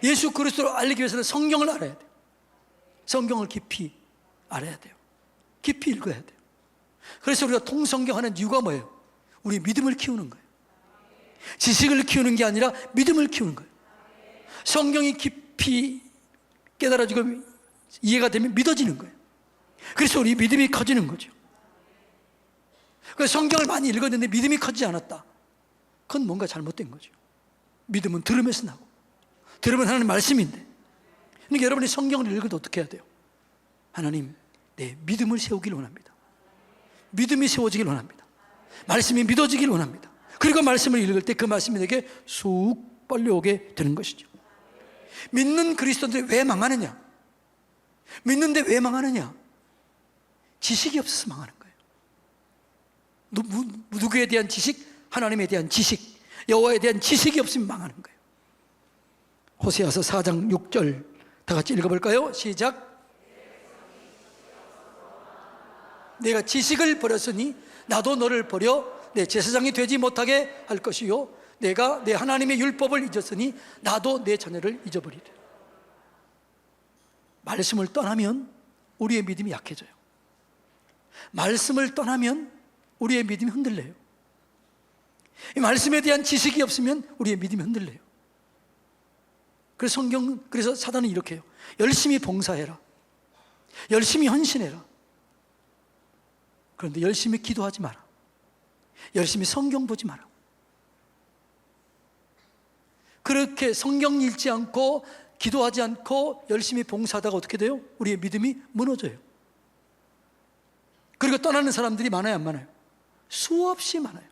Speaker 1: 예수 그리스도를 알기 위해서는 성경을 알아야 돼요. 성경을 깊이 알아야 돼요. 깊이 읽어야 돼요. 그래서 우리가 통성경하는 이유가 뭐예요? 우리 믿음을 키우는 거예요. 지식을 키우는 게 아니라 믿음을 키우는 거예요. 성경이 깊이 깨달아지고 이해가 되면 믿어지는 거예요. 그래서 우리 믿음이 커지는 거죠. 그래서 성경을 많이 읽었는데 믿음이 커지지 않았다. 그건 뭔가 잘못된 거죠. 믿음은 들으면서 나고, 들으면 하나님 말씀인데. 그러니까 여러분이 성경을 읽을 때 어떻게 해야 돼요? 하나님, 내 믿음을 세우길 원합니다. 믿음이 세워지길 원합니다. 말씀이 믿어지길 원합니다. 그리고 말씀을 읽을 때 그 말씀이 내게 쑥 빨려오게 되는 것이죠. 믿는 그리스도인들이 왜 망하느냐? 믿는데 왜 망하느냐? 지식이 없어서 망하는 거예요. 누구에 대한 지식? 하나님에 대한 지식, 여호와에 대한 지식이 없으면 망하는 거예요. 호세아서 4장 6절 다 같이 읽어볼까요? 시작. 내가 지식을 버렸으니 나도 너를 버려 내 제사장이 되지 못하게 할 것이요 내가 내 하나님의 율법을 잊었으니 나도 내 자녀를 잊어버리리라. 말씀을 떠나면 우리의 믿음이 약해져요. 말씀을 떠나면 우리의 믿음이 흔들려요. 이 말씀에 대한 지식이 없으면 우리의 믿음이 흔들려요. 그래서 사단은 이렇게 해요. 열심히 봉사해라. 열심히 헌신해라. 그런데 열심히 기도하지 마라. 열심히 성경 보지 마라. 그렇게 성경 읽지 않고 기도하지 않고 열심히 봉사하다가 어떻게 돼요? 우리의 믿음이 무너져요. 그리고 떠나는 사람들이 많아요, 안 많아요? 수없이 많아요.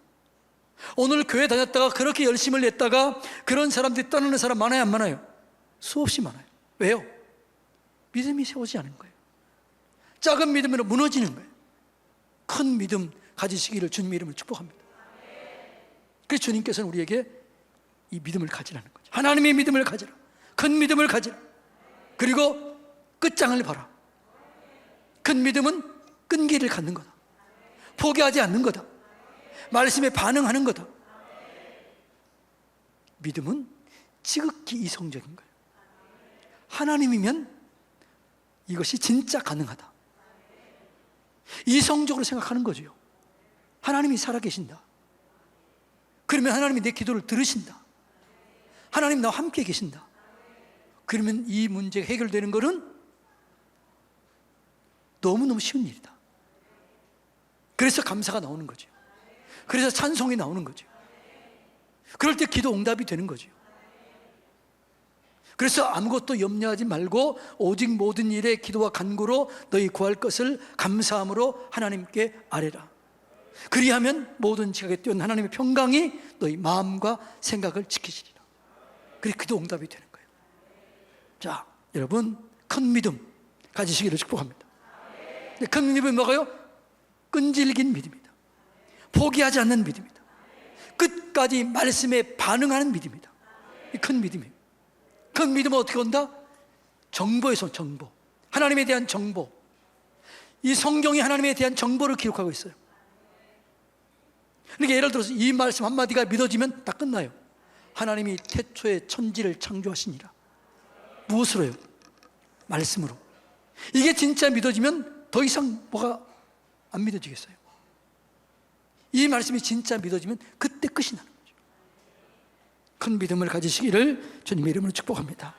Speaker 1: 오늘 교회 다녔다가 그렇게 열심을 냈다가 그런 사람들이 떠나는 사람 많아요, 안 많아요? 수없이 많아요. 왜요? 믿음이 세워지지 않은 거예요. 작은 믿음으로 무너지는 거예요. 큰 믿음 가지시기를 주님의 이름으로 축복합니다. 그래서 주님께서는 우리에게 이 믿음을 가지라는 거죠. 하나님의 믿음을 가지라. 큰 믿음을 가지라. 그리고 끝장을 봐라. 큰 믿음은 끈기를 갖는 거다. 포기하지 않는 거다. 말씀에 반응하는 거다. 믿음은 지극히 이성적인 거예요. 하나님이면 이것이 진짜 가능하다. 이성적으로 생각하는 거죠. 하나님이 살아계신다. 그러면 하나님이 내 기도를 들으신다. 하나님 나와 함께 계신다. 그러면 이 문제가 해결되는 것은 너무너무 쉬운 일이다. 그래서 감사가 나오는 거죠. 그래서 찬송이 나오는 거죠. 그럴 때 기도 응답이 되는 거죠. 그래서 아무것도 염려하지 말고 오직 모든 일에 기도와 간구로 너희 구할 것을 감사함으로 하나님께 아뢰라. 그리하면 모든 지각에 뛰어난 하나님의 평강이 너희 마음과 생각을 지키시리라. 그래 기도 응답이 되는 거예요. 자, 여러분 큰 믿음 가지시기를 축복합니다. 큰 믿음은 뭐가요? 끈질긴 믿음이다. 포기하지 않는 믿음이다. 끝까지 말씀에 반응하는 믿음이다. 이 큰 믿음이에요. 큰 믿음은 어떻게 온다? 정보에서 정보. 하나님에 대한 정보. 이 성경이 하나님에 대한 정보를 기록하고 있어요. 그러니까 예를 들어서 이 말씀 한마디가 믿어지면 다 끝나요. 하나님이 태초에 천지를 창조하시니라. 무엇으로요? 말씀으로. 이게 진짜 믿어지면 더 이상 뭐가 안 믿어지겠어요? 이 말씀이 진짜 믿어지면 그때 끝이 나는 거죠. 큰 믿음을 가지시기를 주님의 이름으로 축복합니다.